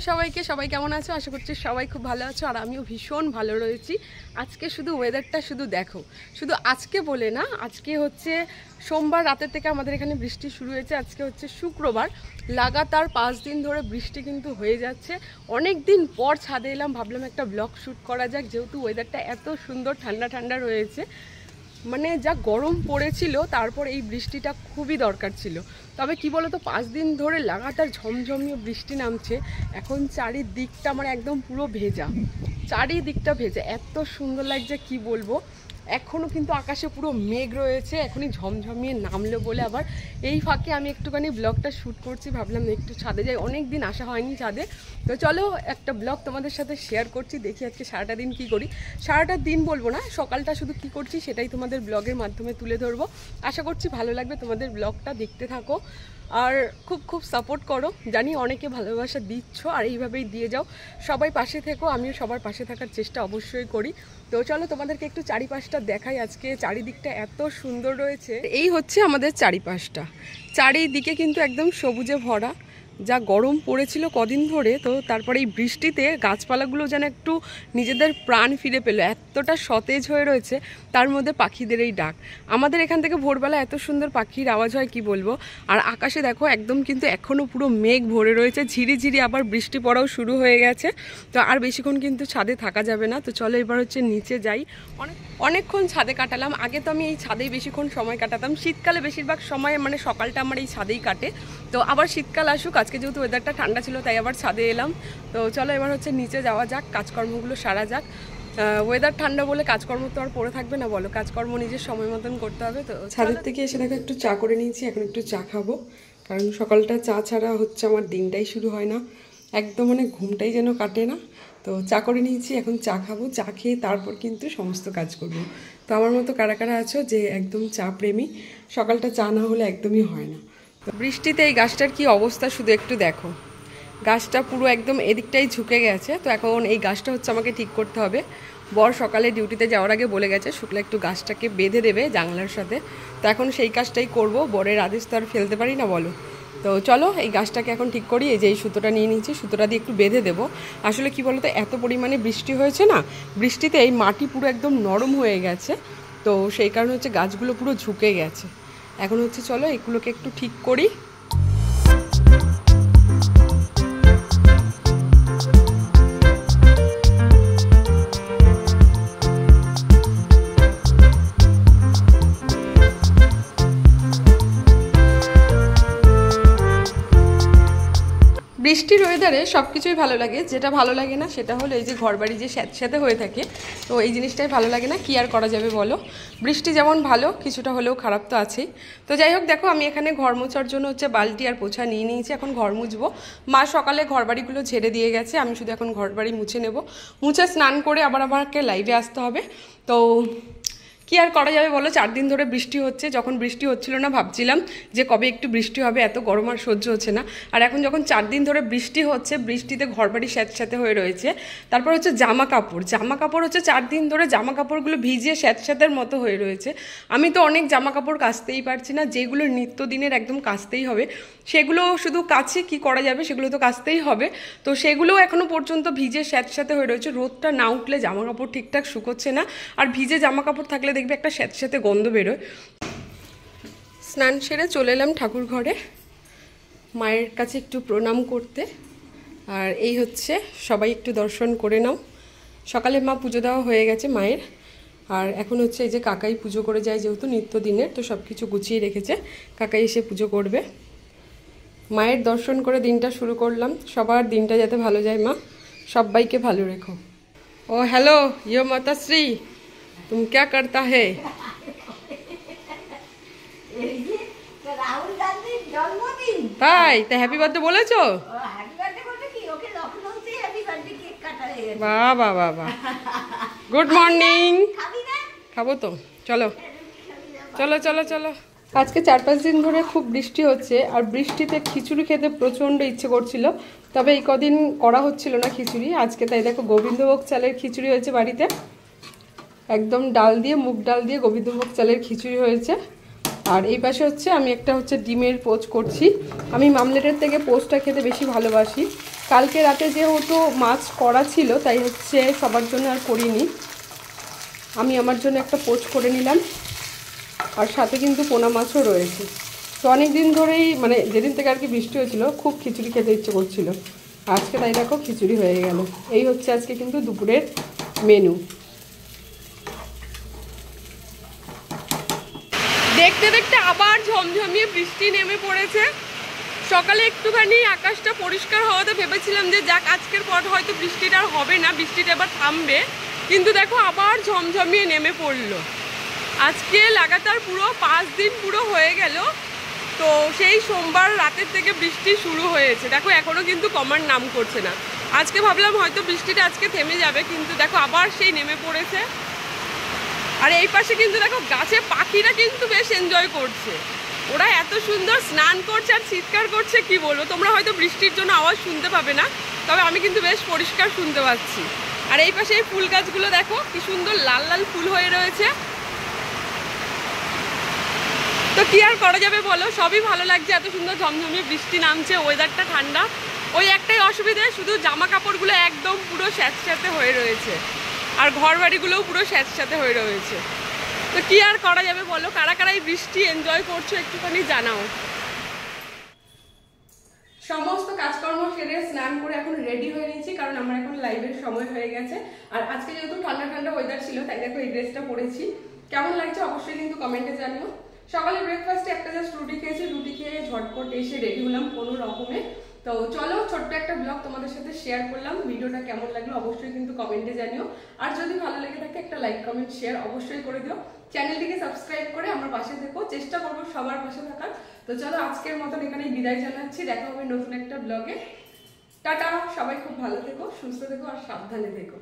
সবাইকে, সবাই কেমন আছো? আশা করছি সবাই খুব ভালো আছো, আর আমিও ভীষণ ভালো রয়েছি। আজকে শুধু ওয়েদারটা শুধু দেখো, শুধু আজকে বলে না, আজকে হচ্ছে সোমবার রাতের থেকে আমাদের এখানে বৃষ্টি শুরু হয়েছে। আজকে হচ্ছে শুক্রবার, লাগাতার 5 দিন ধরে বৃষ্টি কিন্তু হয়ে যাচ্ছে। অনেক দিন পর ছাদে এলাম, ভাবলাম একটা ব্লগ শ্যুট করা যাক, যেহেতু ওয়েদারটা এত সুন্দর ঠান্ডা ঠান্ডা রয়েছে। মানে যা গরম পড়েছিল, তারপর এই বৃষ্টিটা খুবই দরকার ছিল। তবে কি বলো তো, 5 দিন ধরে লাগাতার ঝমঝমিয়ে বৃষ্টি নামছে। এখন চারিদিকটা আমার একদম পুরো ভেজা, চারিদিকটা ভেজা, এত সুন্দর লাগছে কি বলবো। এখনও কিন্তু আকাশে পুরো মেঘ রয়েছে, এখনই ঝমঝমিয়ে নামলো বলে আবার এই ফাঁকে আমি একটুখানি ব্লগটা শ্যুট করছি। ভাবলাম একটু ছাদে যাই, অনেক দিন আসা হয়নি ছাদে, তো চলো একটা ব্লগ তোমাদের সাথে শেয়ার করছি। দেখি আজকে সারাটা দিন কি করি। সারাটা দিন বলবো না, সকালটা শুধু কি করছি সেটাই তোমাদের ব্লগের মাধ্যমে তুলে ধরবো। আশা করছি ভালো লাগবে, তোমাদের ব্লগটা দেখতে থাকো আর খুব খুব সাপোর্ট করো। জানি অনেকে ভালোবাসা দিচ্ছ, আর এইভাবেই দিয়ে যাও। সবাই পাশে থেকো, আমিও সবার পাশে থাকার চেষ্টা অবশ্যই করি। তো চলো তোমাদেরকে একটু চারিপাশটা দেখাই। আজকে চারিদিকটা এত সুন্দর রয়েছে। এই হচ্ছে আমাদের চারিপাশটা, চারিদিকে কিন্তু একদম সবুজে ভরা। যা গরম পড়েছিল কদিন ধরে, তো তারপরে এই বৃষ্টিতে গাছপালাগুলো যেন একটু নিজেদের প্রাণ ফিরে পেলো, এতটা সতেজ হয়ে রয়েছে। তার মধ্যে পাখিদের এই ডাক, আমাদের এখান থেকে ভোরবেলা এত সুন্দর পাখির আওয়াজ হয় কি বলবো। আর আকাশে দেখো একদম কিন্তু এখনও পুরো মেঘ ভরে রয়েছে, ঝিরিঝিরি আবার বৃষ্টি পড়াও শুরু হয়ে গেছে। তো আর বেশিক্ষণ কিন্তু ছাদে থাকা যাবে না। তো চলো এবার হচ্ছে নিচে যাই। অনেকক্ষণ ছাদে কাটালাম। আগে তো আমি এই ছাদেই বেশিক্ষণ সময় কাটাতাম, শীতকালে বেশিরভাগ সময় মানে সকালটা আমার এই ছাদেই কাটে। তো আবার শীতকাল আসুক, আজকে যেহেতু ওয়েদারটা ঠান্ডা ছিল তাই আবার ছাদে এলাম। তো চলো এবার হচ্ছে নিচে যাওয়া যাক, কাজকর্মগুলো সারা যাক। ওয়েদার ঠান্ডা বলে কাজকর্ম তো আর পড়ে থাকবে না বলো, কাজকর্ম নিজের সময় মতন করতে হবে। তো ছাদের থেকে এসে দেখো একটু চা করে নিয়েছি, এখন একটু চা খাবো, কারণ সকালটা চা ছাড়া হচ্ছে আমার দিনটাই শুরু হয় না, একদম মানে ঘুমটাই যেন কাটে না। তো চা করে নিয়েছি, এখন চা খাবো, চা খেয়ে তারপর কিন্তু সমস্ত কাজ করবো। তো আমার মতো কারা কারা আছো যে একদম চা প্রেমী, সকালটা চা না হলে একদমই হয় না। তো বৃষ্টিতে এই গাছটার কি অবস্থা শুধু একটু দেখো, গাছটা পুরো একদম এদিকটাই ঝুঁকে গেছে। তো এখন এই গাছটা হচ্ছে আমাকে ঠিক করতে হবে। বর সকালে ডিউটিতে যাওয়ার আগে বলে গেছে শুক্লা একটু গাছটাকে বেঁধে দেবে জানলার সাথে, তো এখন সেই কাজটাই করব। বরের আদেশ তো আর ফেলতে পারি না বলো। তো চলো এই গাছটাকে এখন ঠিক করি। এই যে এই সুতোটা নিয়ে নিয়েছি, সুতোটা দিয়ে একটু বেঁধে দেবো। আসলে কি বলতো, এত পরিমাণে বৃষ্টি হয়েছে না, বৃষ্টিতে এই মাটি পুরো একদম নরম হয়ে গেছে, তো সেই কারণে হচ্ছে গাছগুলো পুরো ঝুঁকে গেছে। এখন হচ্ছে চলো এগুলোকে একটু ঠিক করি। বৃষ্টির ওয়েদারে সব কিছুই ভালো লাগে, যেটা ভালো লাগে না সেটা হলো এই যে ঘরবাড়ি যে স্যাঁতস্যাঁতে হয়ে থাকে, তো এই জিনিসটাই ভালো লাগে না। কি আর করা যাবে বলো, বৃষ্টি যেমন ভালো কিছুটা হলেও খারাপ তো আছেই। তো যাই হোক, দেখো আমি এখানে ঘর মোছার জন্য হচ্ছে বালতি আর পোছা নিয়ে নিয়েছি, এখন ঘর মুছবো। মা সকালে ঘরবাড়িগুলো ঝেড়ে দিয়ে গেছে, আমি শুধু এখন ঘরবাড়ি মুছে নেব। মুছে স্নান করে আবার আমাকে লাইভে আসতে হবে। তো কি আর করা যাবে বলো, 4 দিন ধরে বৃষ্টি হচ্ছে। যখন বৃষ্টি হচ্ছিল না ভাবছিলাম যে কবে একটু বৃষ্টি হবে, এত গরম আর সহ্য হচ্ছে না। আর এখন যখন 4 দিন ধরে বৃষ্টি হচ্ছে, বৃষ্টিতে ঘরবাড়ি স্যাঁতস্যাঁতে হয়ে রয়েছে। তারপর হচ্ছে জামা কাপড় হচ্ছে 4 দিন ধরে জামা কাপড়গুলো ভিজিয়ে স্যাঁতস্যাঁতের মতো হয়ে রয়েছে। আমি তো অনেক জামা কাপড় কাচতেই পারছি না, যেগুলো নিত্যদিনের একদম কাচতেই হবে সেগুলো শুধু কাছে কি করা যাবে, সেগুলো তো কাচতেই হবে। তো সেগুলোও এখনও পর্যন্ত ভিজে স্যাঁতস্যাঁতে হয়ে রয়েছে। রোদটা না উঠলে জামা কাপড় ঠিকঠাক শুকোচ্ছে না, আর ভিজে জামা কাপড় থাকলে দেখবে একটা স্যাঁতস্যাঁতে গন্ধ বেরোয়। স্নান সেরে চলে এলাম ঠাকুর ঘরে, মায়ের কাছে একটু প্রণাম করতে। আর এই হচ্ছে সবাই একটু দর্শন করে নাও। সকালে মা পুজো দেওয়া হয়ে গেছে মায়ের, আর এখন হচ্ছে এই যে কাকাই পুজো করে যায়, যেহেতু নিত্যদিনের, তো সব কিছু গুছিয়ে রেখেছে, কাকাই এসে পুজো করবে। মায়ের দর্শন করে দিনটা শুরু করলাম। সবার দিনটা যাতে ভালো যায়, মা সবাইকে ভালো রেখো। ও হ্যালো, ইয়ো মাতাশ্রী, तुम क्या करता है? তাই তা হ্যাপি বার্থডে বলেছো? বাহ বাহ বাহ বাহ, গুড মর্নিং। খাবো তো, চলো চলো চলো চলো। আজকে 4-5 দিন ধরে খুব বৃষ্টি হচ্ছে, আর বৃষ্টিতে খিচুড়ি খেতে প্রচণ্ড ইচ্ছে করছিল, তবে এই কদিন করা হচ্ছিল না খিচুড়ি। আজকে তাই দেখো গোবিন্দভোগ চালের খিচুড়ি হয়েছে বাড়িতে, একদম ডাল দিয়ে, মুগ ডাল দিয়ে গোবিন্দভোগ চালের খিচুড়ি হয়েছে। আর এই পাশে হচ্ছে আমি একটা হচ্ছে ডিমের পোচ করছি। আমি মামলেটের থেকে পোচটা খেতে বেশি ভালোবাসি, কালকে রাতে যেহেতু মাছ করা ছিল তাই হচ্ছে সবার জন্য আর করিনি, আমি আমার জন্য একটা পোচ করে নিলাম। আর সাথে কিন্তু পোনা মাছও রয়েছে। তো অনেক দিন ধরেই মানে যেদিন থেকে আর কি বৃষ্টি হয়েছিল খুব খিচুড়ি খেতে ইচ্ছে করছিল, আজকে তাই দেখো খিচুড়ি হয়ে গেল। এই হচ্ছে আজকে কিন্তু দুপুরের মেনু। দেখতে দেখতে আবার ঝমঝমিয়ে বৃষ্টি নেমে পড়েছে। সকালে একটুখানি আকাশটা পরিষ্কার হওয়াতে ভেবেছিলাম যে যাক আজকের পর হয়তো বৃষ্টিটা আর হবে না, বৃষ্টিটা এবার থামবে, কিন্তু দেখো আবার ঝমঝমিয়ে নেমে পড়লো। আজকে লাগাতার পুরো 5 দিন পুরো হয়ে গেল। তো সেই সোমবার রাতের থেকে বৃষ্টি শুরু হয়েছে, দেখো এখনও কিন্তু কমার নাম করছে না। আজকে ভাবলাম হয়তো বৃষ্টিটা আজকে থেমে যাবে, কিন্তু দেখো আবার সেই নেমে পড়েছে। আর এই পাশে কিন্তু দেখো গাছে পাখিরা কিন্তু বেশ এনজয় করছে, ওরা এত সুন্দর স্নান করছে আর চিৎকার করছে কি বলবো। তোমরা হয়তো বৃষ্টির জন্য আওয়াজ শুনতে পাবে না, তবে আমি কিন্তু বেশ পরিষ্কার শুনতে পাচ্ছি। আর এই পাশে এই ফুল গাছগুলো দেখো কি সুন্দর লাল লাল ফুল হয়ে রয়েছে। তো কি আর করা যাবে বলো, সবই ভালো লাগছে, এত সুন্দর ঝমঝমিয়ে বৃষ্টি নামছে, ওয়েদারটা ঠান্ডা। ওই একটাই অসুবিধে, শুধু জামা কাপড়গুলো একদম পুরো স্যাঁতস্যাঁতে হয়ে রয়েছে, আর ঘর বাড়িগুলোও পুরো স্যাঁতস্যাঁতে হয়ে রয়েছে। তো কি আর করা যাবে বলো, কারা কারা এই বৃষ্টি এনজয় করছো একটুখানি জানাও। সমস্ত কাজকর্ম সেরে স্নান করে এখন রেডি হয়ে নিয়েছি, কারণ আমার এখন লাইভের সময় হয়ে গেছে। আর আজকে যেহেতু ঠান্ডা ঠান্ডা ওয়েদার ছিল তাই দেখো এই ড্রেসটা পরেছি, কেমন লাগছে অবশ্যই কিন্তু কমেন্টে জানিও। সকালে ব্রেকফাস্টে একটা জাস্ট রুটি খেয়েছি, রুটি খেয়ে ঝটপট এসে রেডি হলাম কোনো রকমে। তো চলো ছোট্ট একটা ব্লগ তোমাদের সাথে শেয়ার করলাম, ভিডিওটা কেমন লাগলো অবশ্যই কিন্তু কমেন্টে জানিও। আর যদি ভালো লেগে থাকে একটা লাইক কমেন্ট শেয়ার অবশ্যই করে দিও, চ্যানেলটিকে সাবস্ক্রাইব করে আমার পাশে থেকো, চেষ্টা করবো সবার পাশে থাকার। তো চলো আজকের মতন এখানেই বিদায় জানাচ্ছি, দেখা হবে নতুন একটা ব্লগে। টাটা, সবাই খুব ভালো থেকো, সুস্থ থেকো আর সাবধানে থেকো।